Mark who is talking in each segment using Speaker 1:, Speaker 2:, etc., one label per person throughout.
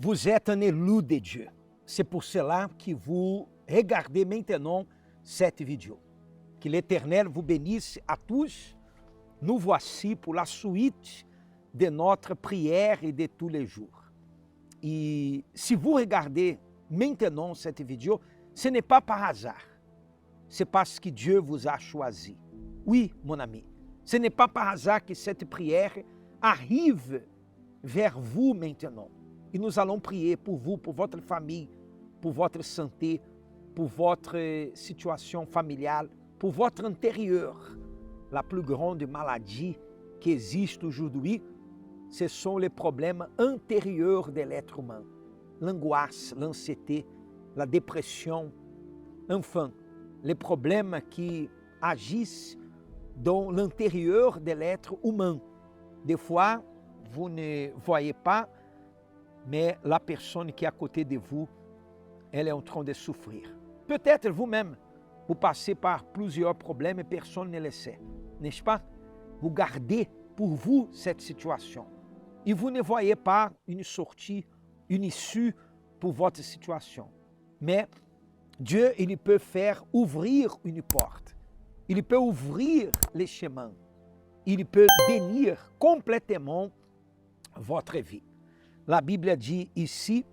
Speaker 1: Vous êtes un élu de Dieu. C'est pour cela que vous regardez maintenant cette vidéo. Que l'Éternel vous bénisse à tous. Nous voici pour la suite de notre prière et de tous les jours. Et si vous regardez maintenant cette vidéo, ce n'est pas par hasard. C'est parce que Dieu vous a choisi. Oui, mon ami, ce n'est pas par hasard que cette prière arrive vers vous maintenant. Et nous allons prier pour vous, pour votre famille, pour votre santé, pour votre situation familiale, pour votre intérieur. La plus grande maladie qui existe aujourd'hui, ce sont les problèmes intérieurs de l'être humain. L'angoisse, l'anxiété, la dépression, enfin, les problèmes qui agissent dans l'intérieur de l'être humain. Des fois, vous ne voyez pas, mais la personne qui est à côté de vous, elle est en train de souffrir. Peut-être vous-même, vous passez par plusieurs problèmes et personne ne le sait, n'est-ce pas? Vous gardez pour vous cette situation et vous ne voyez pas une sortie, une issue pour votre situation. Mais Dieu, il peut faire ouvrir une porte. Il peut ouvrir les chemins. Il peut bénir complètement votre vie. La Bible dit ici,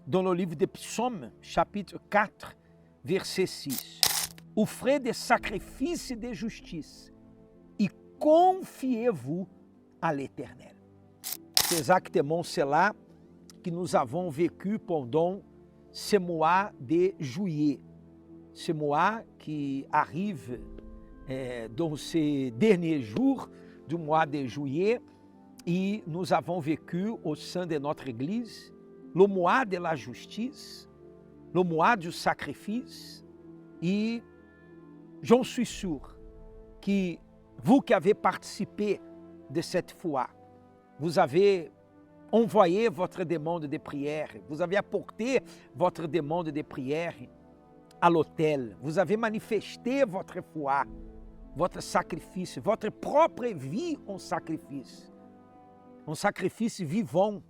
Speaker 1: dans le livre des Psaumes, chapitre 4, verset 6, « Offrez des sacrifices de justice et confiez-vous à l'Éternel. » C'est exactement cela que nous avons vécu pendant ce mois de juillet. Ce mois qui arrive dans ces derniers jours du mois de juillet, et nous avons vécu au sein de notre Église le mois de la justice, le mois du sacrifice, et j'en suis sûr que vous qui avez participé de cette foi, vous avez envoyé votre demande de prière, vous avez apporté votre demande de prière à l'autel, vous avez manifesté votre foi, votre sacrifice, votre propre vie en sacrifice. Un sacrifice vivant,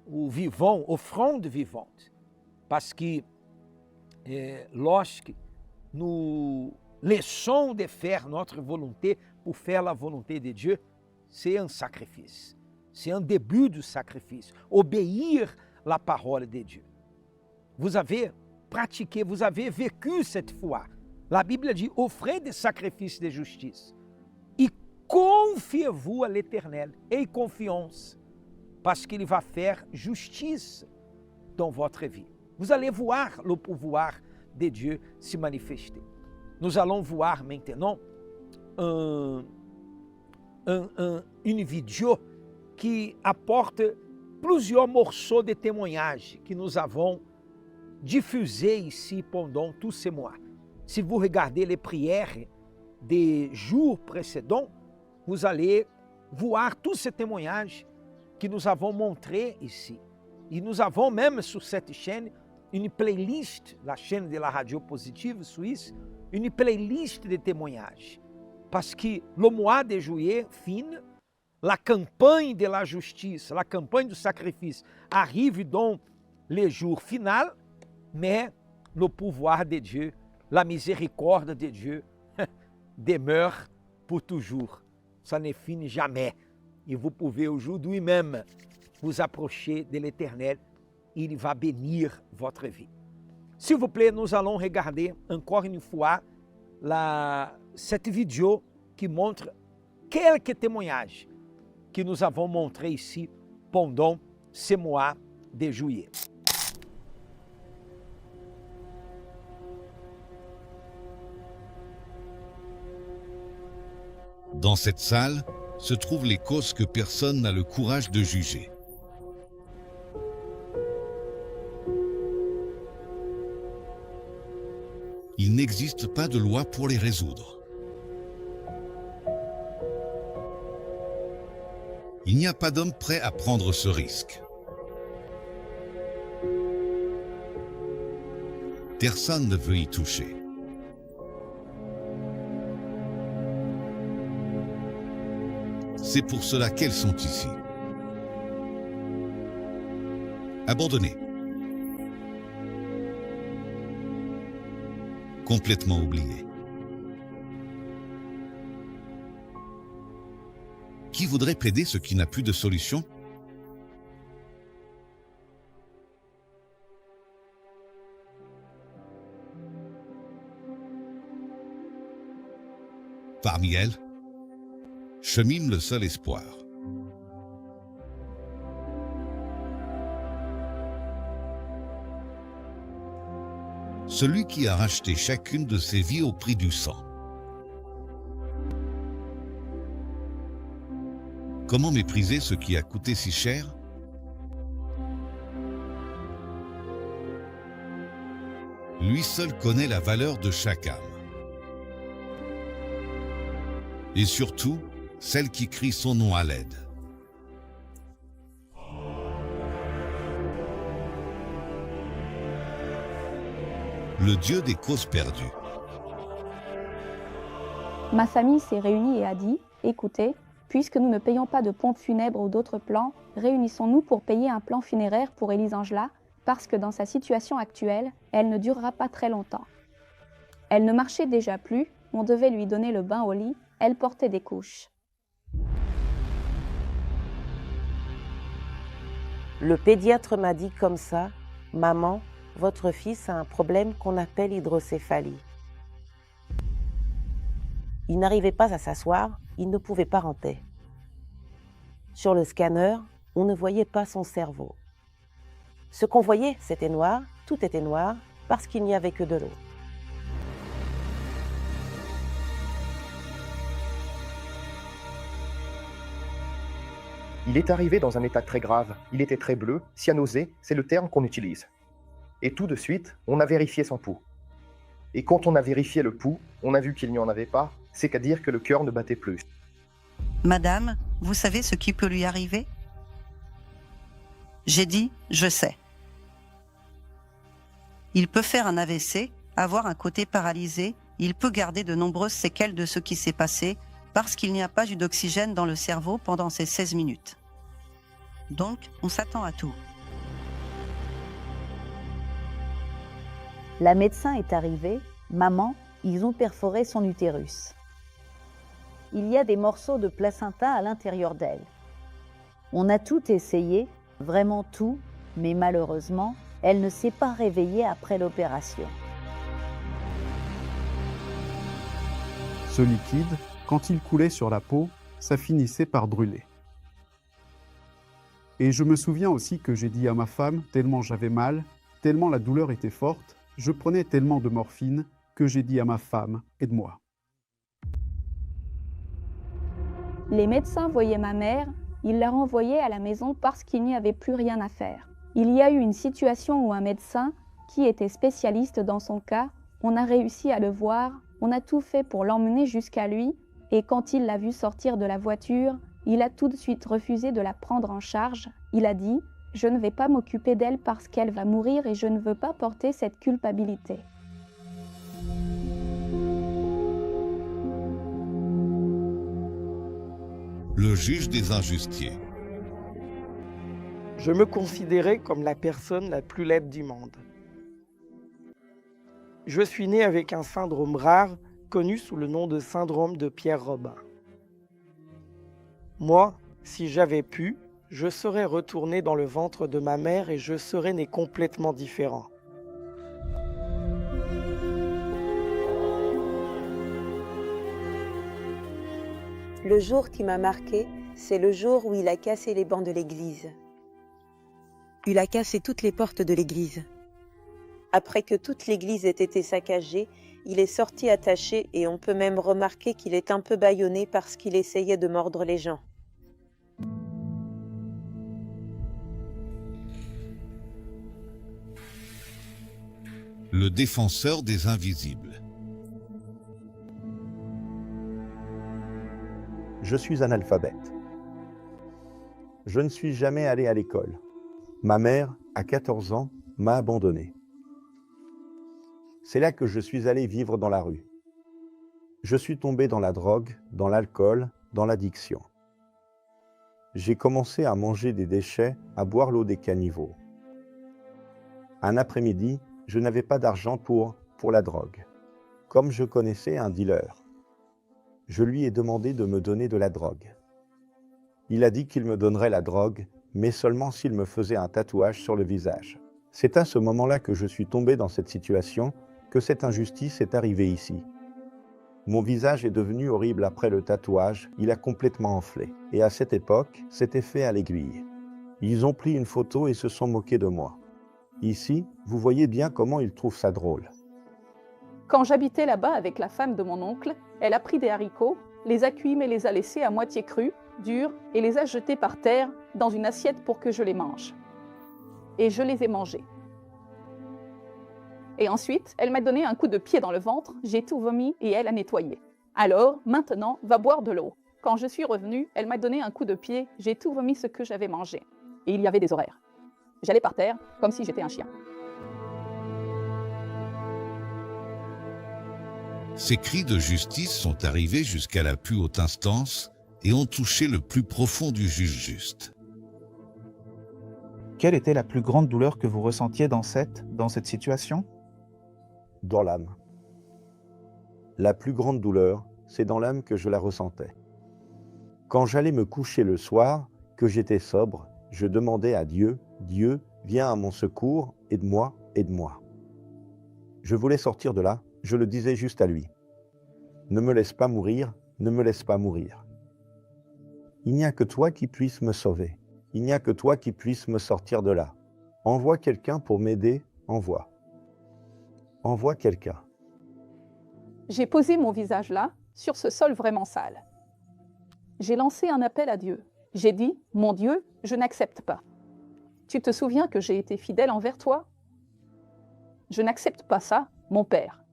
Speaker 1: ou vivant, offrande vivante. Parce que lorsque nous laissons de faire notre volonté pour faire la volonté de Dieu, c'est un sacrifice. C'est un début du sacrifice. Obéir la parole de Dieu. Vous avez pratiqué, vous avez vécu cette foi. La Bible dit, offrez des sacrifices de justice. Et confiez-vous à l'Éternel. Ayez confiance, parce qu'il va faire justice dans votre vie. Vous allez voir le pouvoir de Dieu se manifester. Nous allons voir maintenant une vidéo qui apporte plusieurs morceaux de témoignages que nous avons diffusés ici pendant tous ces mois. Si vous regardez les prières des jours précédents, vous allez voir tous ces témoignages que nous avons montrés ici. Et nous avons même sur cette chaîne une playlist, la chaîne de la Radio Positive Suisse, une playlist de témoignages. Parce que le mois de juillet finit, la campagne de la justice, la campagne du sacrifice arrive dans le jour final, mais le pouvoir de Dieu, la miséricorde de Dieu demeure pour toujours. Ça ne finit jamais. Et vous pouvez aujourd'hui même vous approcher de l'Éternel. Il va bénir votre vie. S'il vous plaît, nous allons regarder encore une fois cette vidéo qui montre quelques témoignages que nous avons montrés ici pendant ce mois de juillet.
Speaker 2: Dans cette salle se trouvent les causes que personne n'a le courage de juger. Il n'existe pas de loi pour les résoudre. Il n'y a pas d'homme prêt à prendre ce risque. Personne ne veut y toucher. C'est pour cela qu'elles sont ici. abandonné, complètement oublié. Qui voudrait plaider ce qui n'a plus de solution? Parmi elles, chemine le seul espoir. Celui qui a racheté chacune de ses vies au prix du sang. Comment mépriser ce qui a coûté si cher? Lui seul connaît la valeur de chaque âme. Et surtout, celle qui crie son nom à l'aide. Le Dieu des causes perdues.
Speaker 3: Ma famille s'est réunie et a dit « Écoutez, puisque nous ne payons pas de pompe funèbre ou d'autres plans, réunissons-nous pour payer un plan funéraire pour Élise Angela, parce que dans sa situation actuelle, elle ne durera pas très longtemps. Elle ne marchait déjà plus, on devait lui donner le bain au lit, elle portait des couches. »
Speaker 4: Le pédiatre m'a dit comme ça, « Maman, votre fils a un problème qu'on appelle hydrocéphalie. » Il n'arrivait pas à s'asseoir, il ne pouvait pas rentrer. Sur le scanner, on ne voyait pas son cerveau. Ce qu'on voyait, c'était noir, tout était noir, parce qu'il n'y avait que de l'eau.
Speaker 5: Il est arrivé dans un état très grave. Il était très bleu, cyanosé, c'est le terme qu'on utilise. Et tout de suite, on a vérifié son pouls. Et quand on a vérifié le pouls, on a vu qu'il n'y en avait pas, c'est-à-dire que le cœur ne battait plus.
Speaker 6: Madame, vous savez ce qui peut lui arriver? J'ai dit, je sais. Il peut faire un AVC, avoir un côté paralysé, il peut garder de nombreuses séquelles de ce qui s'est passé parce qu'il n'y a pas eu d'oxygène dans le cerveau pendant ces 16 minutes. Donc, on s'attend à tout.
Speaker 7: La médecin est arrivée. Maman, ils ont perforé son utérus. Il y a des morceaux de placenta à l'intérieur d'elle. On a tout essayé, vraiment tout, mais malheureusement, elle ne s'est pas réveillée après l'opération.
Speaker 8: Ce liquide, quand il coulait sur la peau, ça finissait par brûler. Et je me souviens aussi que j'ai dit à ma femme, tellement j'avais mal, tellement la douleur était forte, je prenais tellement de morphine que j'ai dit à ma femme, aide-moi.
Speaker 3: Les médecins voyaient ma mère, ils la renvoyaient à la maison parce qu'il n'y avait plus rien à faire. Il y a eu une situation où un médecin, qui était spécialiste dans son cas, on a réussi à le voir, on a tout fait pour l'emmener jusqu'à lui, et quand il l'a vu sortir de la voiture, il a tout de suite refusé de la prendre en charge. Il a dit « Je ne vais pas m'occuper d'elle parce qu'elle va mourir et je ne veux pas porter cette culpabilité. »
Speaker 2: Le juge des injustiers.
Speaker 9: Je me considérais comme la personne la plus laide du monde. Je suis né avec un syndrome rare, connu sous le nom de syndrome de Pierre-Robin. Moi, si j'avais pu, je serais retourné dans le ventre de ma mère et je serais né complètement différent.
Speaker 4: Le jour qui m'a marqué, c'est le jour où il a cassé les bancs de l'église. Il a cassé toutes les portes de l'église. Après que toute l'église ait été saccagée, il est sorti attaché et on peut même remarquer qu'il est un peu bâillonné parce qu'il essayait de mordre les gens.
Speaker 2: Le défenseur des invisibles.
Speaker 10: Je suis analphabète. Je ne suis jamais allé à l'école. Ma mère, à 14 ans, m'a abandonné. C'est là que je suis allé vivre dans la rue. Je suis tombé dans la drogue, dans l'alcool, dans l'addiction. J'ai commencé à manger des déchets, à boire l'eau des caniveaux. Un après-midi, je n'avais pas d'argent pour la drogue. Comme je connaissais un dealer, je lui ai demandé de me donner de la drogue. Il a dit qu'il me donnerait la drogue, mais seulement s'il me faisait un tatouage sur le visage. C'est à ce moment-là que je suis tombé dans cette situation, que cette injustice est arrivée ici. Mon visage est devenu horrible après le tatouage, il a complètement enflé. Et à cette époque, c'était fait à l'aiguille. Ils ont pris une photo et se sont moqués de moi. Ici, vous voyez bien comment ils trouvent ça drôle.
Speaker 11: Quand j'habitais là-bas avec la femme de mon oncle, elle a pris des haricots, les a cuits mais les a laissés à moitié crus, durs, et les a jetés par terre dans une assiette pour que je les mange. Et je les ai mangés. Et ensuite, elle m'a donné un coup de pied dans le ventre, j'ai tout vomi et elle a nettoyé. Alors, maintenant, va boire de l'eau. Quand je suis revenue, elle m'a donné un coup de pied, j'ai tout vomi ce que j'avais mangé. Et il y avait des horaires. J'allais par terre comme si j'étais un chien.
Speaker 2: Ces cris de justice sont arrivés jusqu'à la plus haute instance et ont touché le plus profond du juge juste.
Speaker 12: Quelle était la plus grande douleur que vous ressentiez dans cette situation?
Speaker 10: Dans l'âme. La plus grande douleur, c'est dans l'âme que je la ressentais. Quand j'allais me coucher le soir, que j'étais sobre, je demandais à Dieu, « Dieu, viens à mon secours, aide-moi, aide-moi ». Je voulais sortir de là, je le disais juste à lui. Ne me laisse pas mourir, ne me laisse pas mourir. Il n'y a que toi qui puisses me sauver. Il n'y a que toi qui puisses me sortir de là. Envoie quelqu'un pour m'aider, envoie. Envoie quelqu'un.
Speaker 11: J'ai posé mon visage là, sur ce sol vraiment sale. J'ai lancé un appel à Dieu. J'ai dit, mon Dieu, je n'accepte pas. Tu te souviens que j'ai été fidèle envers toi? Je n'accepte pas ça, mon Père.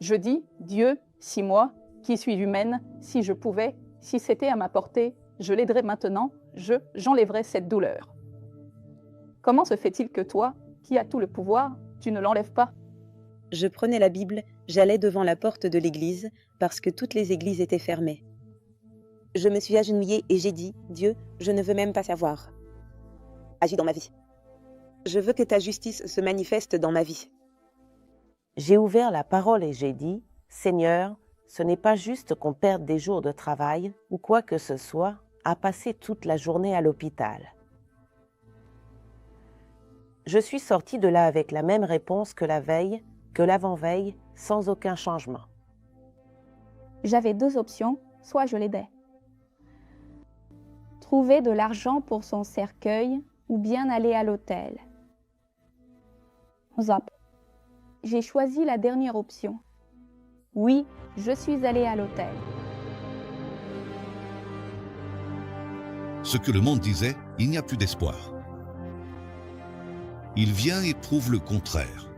Speaker 11: Je dis, Dieu, si moi, qui suis humaine, si je pouvais, si c'était à ma portée, je l'aiderais maintenant, j'enlèverais cette douleur. Comment se fait-il que toi, qui as tout le pouvoir, tu ne l'enlèves pas?
Speaker 4: Je prenais la Bible, j'allais devant la porte de l'église, parce que toutes les églises étaient fermées. Je me suis agenouillée et j'ai dit, Dieu, je ne veux même pas savoir. Agis dans ma vie. Je veux que ta justice se manifeste dans ma vie.
Speaker 13: J'ai ouvert la parole et j'ai dit, Seigneur, ce n'est pas juste qu'on perde des jours de travail ou quoi que ce soit à passer toute la journée à l'hôpital. Je suis sortie de là avec la même réponse que la veille, que l'avant-veille, sans aucun changement.
Speaker 3: J'avais deux options, soit je l'aidais. Trouver de l'argent pour son cercueil ou bien aller à l'hôtel. Zap. J'ai choisi la dernière option. Oui, je suis allée à l'hôtel.
Speaker 2: Ce que le monde disait, il n'y a plus d'espoir. Il vient et prouve le contraire.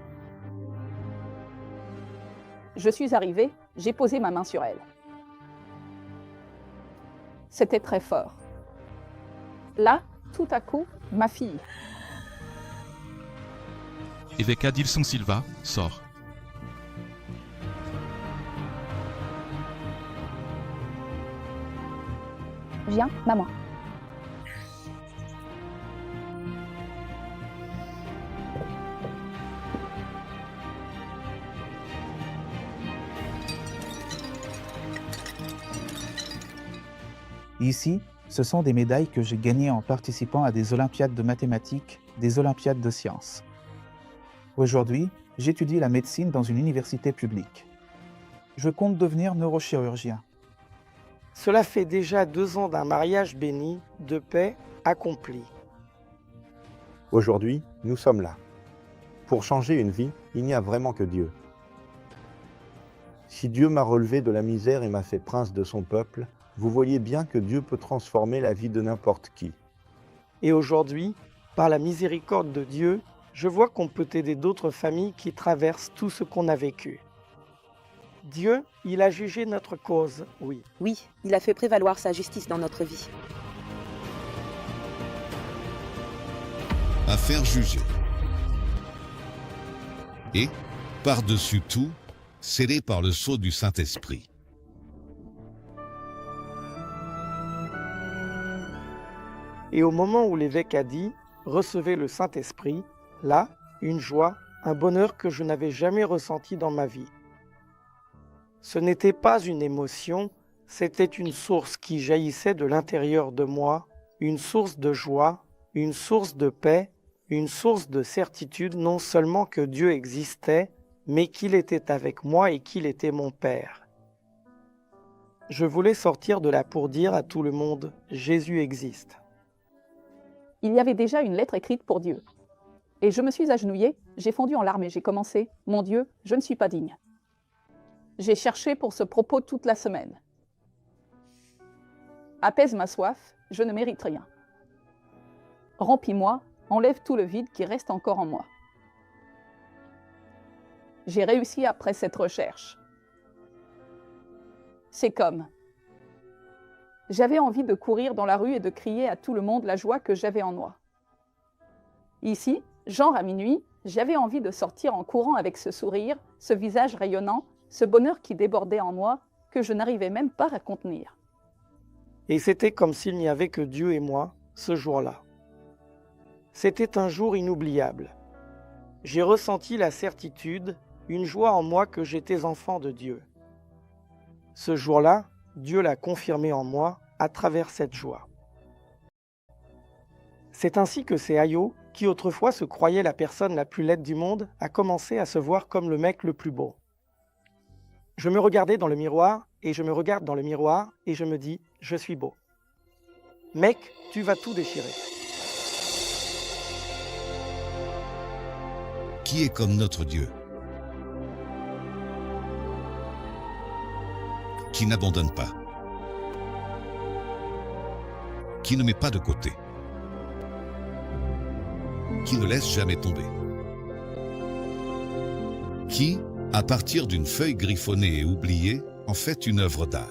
Speaker 11: Je suis arrivée, j'ai posé ma main sur elle. C'était très fort. Là, tout à coup, ma fille.
Speaker 14: Évêque Adilson Silva sort.
Speaker 3: Viens, maman.
Speaker 12: Ici, ce sont des médailles que j'ai gagnées en participant à des olympiades de mathématiques, des olympiades de sciences. Aujourd'hui, j'étudie la médecine dans une université publique. Je compte devenir neurochirurgien.
Speaker 9: Cela fait déjà 2 ans d'un mariage béni, de paix accompli.
Speaker 10: Aujourd'hui, nous sommes là. Pour changer une vie, il n'y a vraiment que Dieu. Si Dieu m'a relevé de la misère et m'a fait prince de son peuple, vous voyez bien que Dieu peut transformer la vie de n'importe qui.
Speaker 9: Et aujourd'hui, par la miséricorde de Dieu, je vois qu'on peut aider d'autres familles qui traversent tout ce qu'on a vécu. Dieu, il a jugé notre cause, oui.
Speaker 4: Oui, il a fait prévaloir sa justice dans notre vie.
Speaker 2: Affaire jugée. Et, par-dessus tout, scellé par le sceau du Saint-Esprit.
Speaker 9: Et au moment où l'évêque a dit « Recevez le Saint-Esprit », Là, une joie, un bonheur que je n'avais jamais ressenti dans ma vie. Ce n'était pas une émotion, c'était une source qui jaillissait de l'intérieur de moi, une source de joie, une source de paix, une source de certitude non seulement que Dieu existait, mais qu'il était avec moi et qu'il était mon Père. Je voulais sortir de là pour dire à tout le monde, Jésus existe.
Speaker 11: Il y avait déjà une lettre écrite pour Dieu. Et je me suis agenouillée, j'ai fondu en larmes et j'ai commencé, « Mon Dieu, je ne suis pas digne. » J'ai cherché pour ce propos toute la semaine. Apaise ma soif, je ne mérite rien. Remplis-moi, enlève tout le vide qui reste encore en moi. J'ai réussi après cette recherche. C'est comme. J'avais envie de courir dans la rue et de crier à tout le monde la joie que j'avais en moi. Ici, genre à minuit, j'avais envie de sortir en courant avec ce sourire, ce visage rayonnant, ce bonheur qui débordait en moi, que je n'arrivais même pas à contenir.
Speaker 9: Et c'était comme s'il n'y avait que Dieu et moi, ce jour-là. C'était un jour inoubliable. J'ai ressenti la certitude, une joie en moi que j'étais enfant de Dieu. Ce jour-là, Dieu l'a confirmé en moi à travers cette joie. C'est ainsi que c'est Ayo, qui autrefois se croyait la personne la plus laide du monde, a commencé à se voir comme le mec le plus beau. Je me regardais dans le miroir, et je me regarde dans le miroir, et je me dis, je suis beau. Mec, tu vas tout déchirer.
Speaker 2: Qui est comme notre Dieu? Qui n'abandonne pas, qui ne met pas de côté, qui ne laisse jamais tomber, qui, à partir d'une feuille griffonnée et oubliée, en fait une œuvre d'art.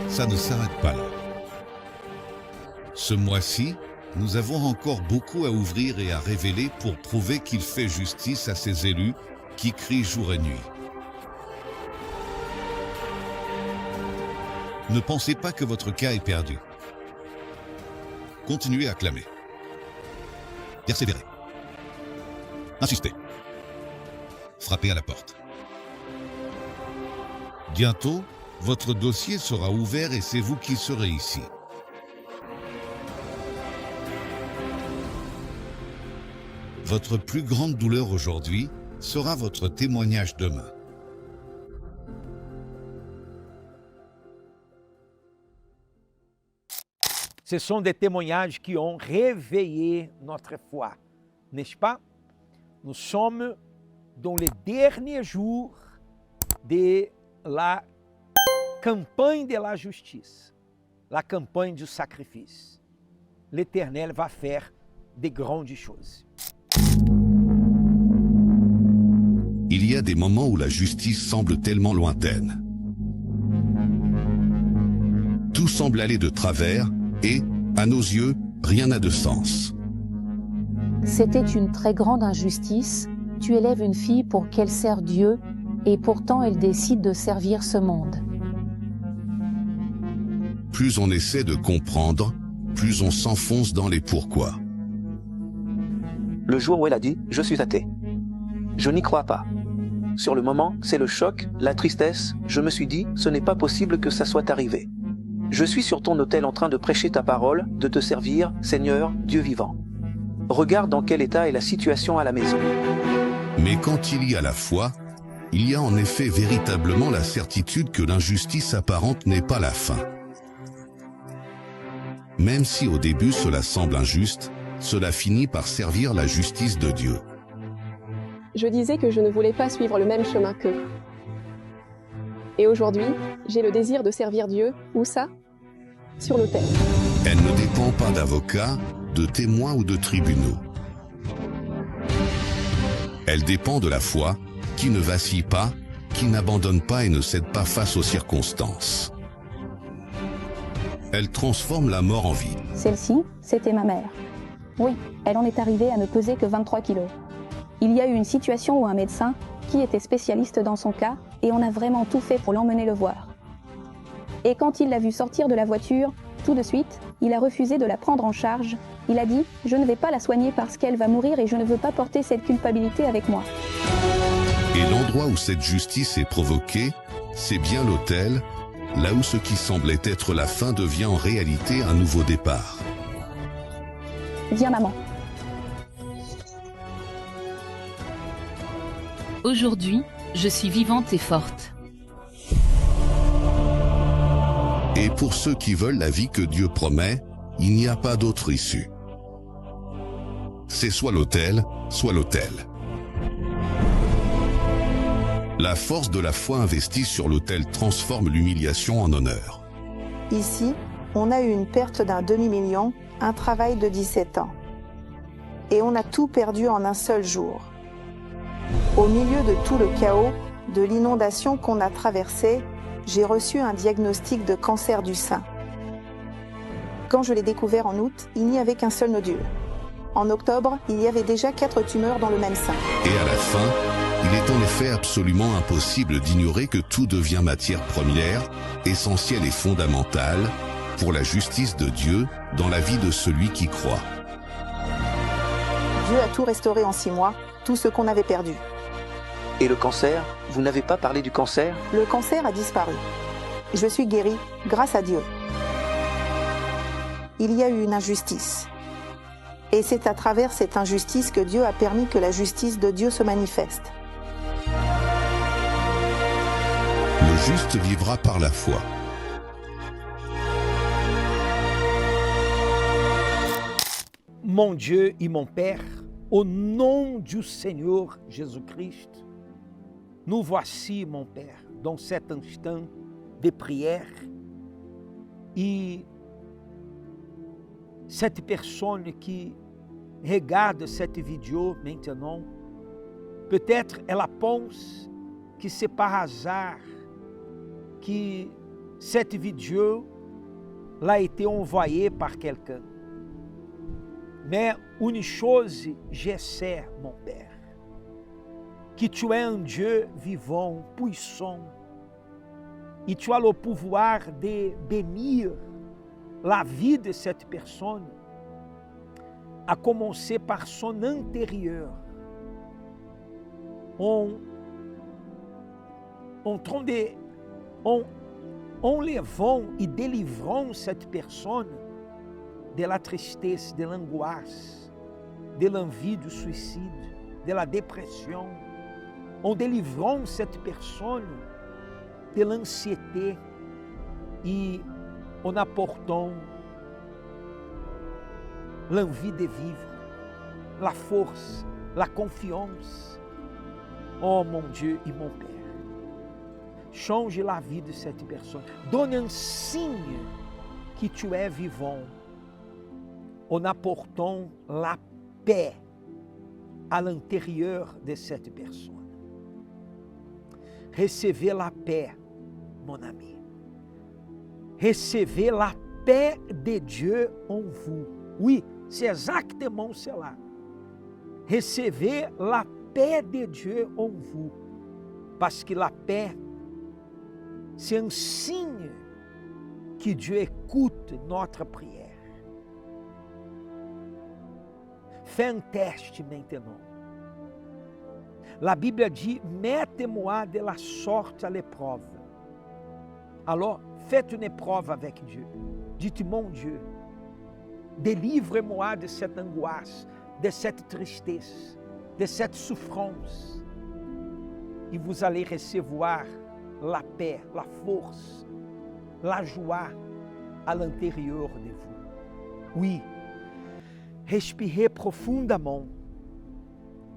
Speaker 2: Ça ne s'arrête pas là. Ce mois-ci, nous avons encore beaucoup à ouvrir et à révéler pour prouver qu'il fait justice à ses élus qui crient jour et nuit. Ne pensez pas que votre cas est perdu. Continuez à clamer. Persévérez. Insistez. Frappez à la porte. Bientôt, votre dossier sera ouvert et c'est vous qui serez ici. Votre plus grande douleur aujourd'hui sera votre témoignage demain.
Speaker 1: Ce sont des témoignages qui ont réveillé notre foi, n'est-ce pas? Nous sommes dans les derniers jours de la campagne de la justice, la campagne du sacrifice. L'Éternel va faire de grandes choses.
Speaker 2: Il y a des moments où la justice semble tellement lointaine. Tout semble aller de travers et, à nos yeux, rien n'a de sens.
Speaker 15: C'était une très grande injustice. Tu élèves une fille pour qu'elle serve Dieu et pourtant elle décide de servir ce monde.
Speaker 2: Plus on essaie de comprendre, plus on s'enfonce dans les pourquoi.
Speaker 16: Le jour où elle a dit « Je suis athée », je n'y crois pas. Sur le moment, c'est le choc, la tristesse. Je me suis dit « Ce n'est pas possible que ça soit arrivé. Je suis sur ton autel en train de prêcher ta parole, de te servir, Seigneur, Dieu vivant. Regarde dans quel état est la situation à la maison. »
Speaker 2: Mais quand il y a la foi, il y a en effet véritablement la certitude que l'injustice apparente n'est pas la fin. Même si au début cela semble injuste, cela finit par servir la justice de Dieu.
Speaker 17: Je disais que je ne voulais pas suivre le même chemin qu'eux. Et aujourd'hui, j'ai le désir de servir Dieu. Où ça? Sur l'autel.
Speaker 2: Elle ne dépend pas d'avocats, de témoins ou de tribunaux. Elle dépend de la foi, qui ne vacille pas, qui n'abandonne pas et ne cède pas face aux circonstances. Elle transforme la mort en vie.
Speaker 3: Celle-ci, c'était ma mère. Oui, elle en est arrivée à ne peser que 23 kilos. Il y a eu une situation où un médecin qui était spécialiste dans son cas, et on a vraiment tout fait pour l'emmener le voir. Et quand il l'a vue sortir de la voiture, tout de suite, il a refusé de la prendre en charge. Il a dit « Je ne vais pas la soigner parce qu'elle va mourir et je ne veux pas porter cette culpabilité avec moi. »
Speaker 2: Et l'endroit où cette justice est provoquée, c'est bien l'autel, là où ce qui semblait être la fin devient en réalité un nouveau départ.
Speaker 3: Viens maman.
Speaker 15: Aujourd'hui, je suis vivante et forte.
Speaker 2: Et pour ceux qui veulent la vie que Dieu promet, il n'y a pas d'autre issue. C'est soit l'autel, soit l'autel. La force de la foi investie sur l'autel transforme l'humiliation en honneur.
Speaker 18: Ici, on a eu une perte d'un demi-million, un travail de 17 ans. Et on a tout perdu en un seul jour. Au milieu de tout le chaos, de l'inondation qu'on a traversée, j'ai reçu un diagnostic de cancer du sein. Quand je l'ai découvert en août, il n'y avait qu'un seul nodule. En octobre, il y avait déjà 4 tumeurs dans le même sein.
Speaker 2: Et à la fin, il est en effet absolument impossible d'ignorer que tout devient matière première, essentielle et fondamentale, pour la justice de Dieu dans la vie de celui qui croit.
Speaker 18: Dieu a tout restauré en 6 mois, tout ce qu'on avait perdu.
Speaker 16: Et le cancer? Vous n'avez pas parlé du cancer?
Speaker 18: Le cancer a disparu. Je suis guérie grâce à Dieu. Il y a eu une injustice. Et c'est à travers cette injustice que Dieu a permis que la justice de Dieu se manifeste.
Speaker 2: Le juste vivra par la foi.
Speaker 1: Mon Dieu et mon Père, au nom du Seigneur Jésus-Christ, nous voici, mon Père, dans cet instant de prière et cette personne qui regarde cette vidéo maintenant, peut-être elle pense que c'est par hasard que cette vidéo a été envoyée par quelqu'un. Mais une chose je sais, mon Père, que tu es un Dieu vivant, puissant, et tu as le pouvoir de bénir la vie de cette personne, à commencer par son intérieur, enlevant et délivrant cette personne de la tristesse, de l'angoisse, de l'envie du suicide, de la dépression, en délivrant cette personne de l'anxiété et en apportant l'envie de vivre, la force, la confiance. Oh mon Dieu et mon Père, change la vie de cette personne. Donne un signe que tu es vivant en apportant la paix à l'intérieur de cette personne. Recevez la paix, mon ami. Recevez la paix de Dieu en vous. Oui, c'est exactement cela. Recevez la paix de Dieu en vous. Parce que la paix, c'est un signe que Dieu écoute notre prière. Fais un test maintenant. La Bible dit, mettez-moi de la sorte à l'épreuve. Alors, faites une épreuve avec Dieu. Dites, mon Dieu, délivre-moi de cette angoisse, de cette tristesse, de cette souffrance. Et vous allez recevoir la paix, la force, la joie à l'intérieur de vous. Oui, respirez profondément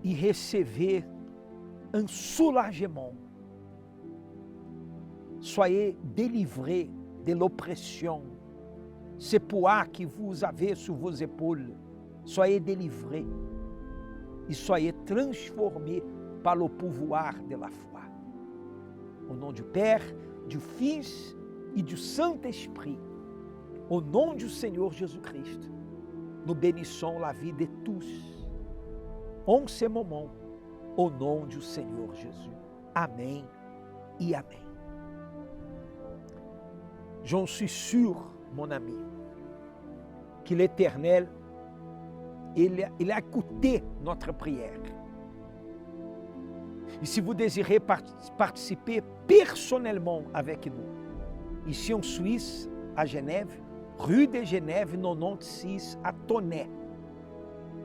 Speaker 1: e receber un soulagement. Soyez délivrés de l'oppression. Ce poids que vous avez sur vos épaules, soyez délivrés e soyez transformés par le pouvoir de la foi. Au nom du Père, du Fils e do Saint-Esprit, au nom du Seigneur Jésus-Christ, nous bénissons la vie de tous. En ce moment, au nom du Senhor Jesus. Amém e amém. J'en suis sûr, mon ami, que l'Éternel, il a écouté notre prière. Et si vous désirez participer personnellement avec nous, ici en Suisse, à Genève, rue de Genève 96 à Tonnet.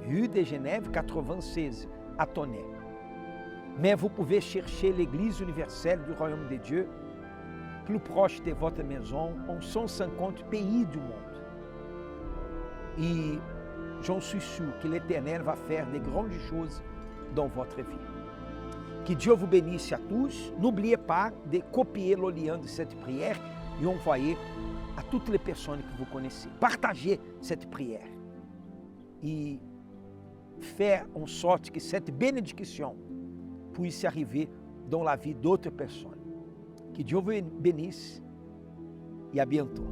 Speaker 1: Rue de Genève 96 à Tonnet. Mais vous pouvez chercher l'Église universelle du Royaume de Dieu plus proche de votre maison en 150 pays du monde. Et j'en suis sûr que l'Éternel va faire de grandes choses dans votre vie. Que Dieu vous bénisse à tous. N'oubliez pas de copier le lien de cette prière et envoyer à toutes les personnes que vous connaissez. Partagez cette prière et faire en sorte que cette bénédiction puisse arriver dans la vie d'autres personnes. Que Dieu vous bénisse et à bientôt.